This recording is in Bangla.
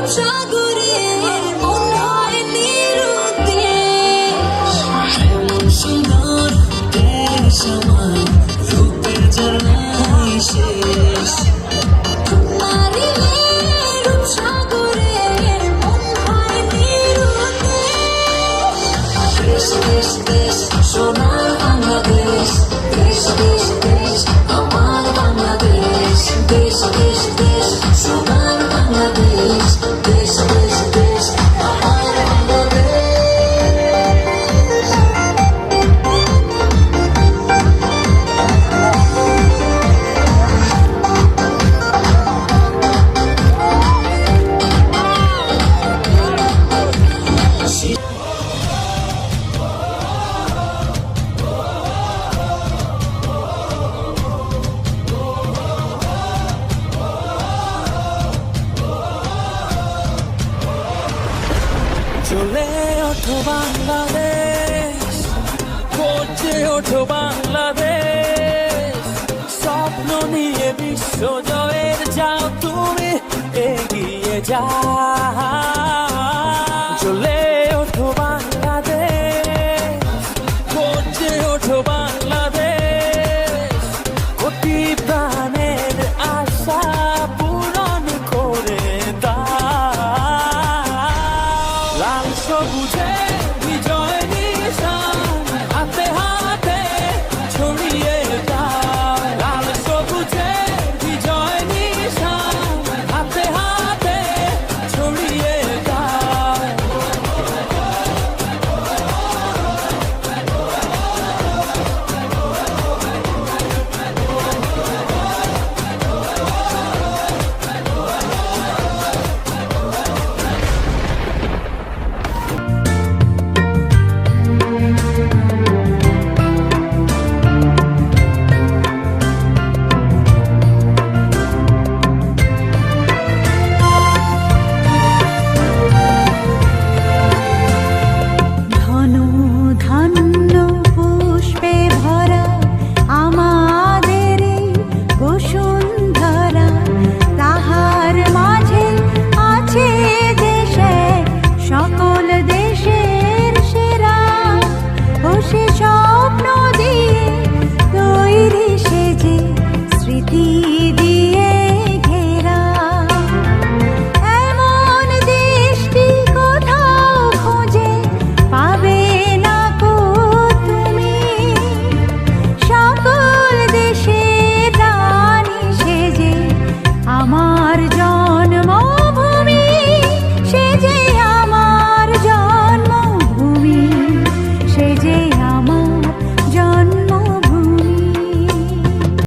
রূপসাগরে মন হয় নিরুদ্দেশ। এমন সুন্দর দেশ আমার, রূপের ঝর্ণাই শেষ। নারীলে রূপসাগরে মন হয় নিরুদ্দেশ। দেশ দেশ দেশ সোনার বাংলাদেশ, দেশ দেশ দেশ আমার বাংলাদেশ। দেশ দেশ দেশ সোনার বাংলাদেশ, দেশ দেশ দেশ আমার বাংলাদেশ। চলে ওঠো বাংলাদেশ, করছে ওঠো বাংলাদেশ। স্বপ্ন নিয়ে বিশ্ব জয়ের যাও তুমি এগিয়ে যাও।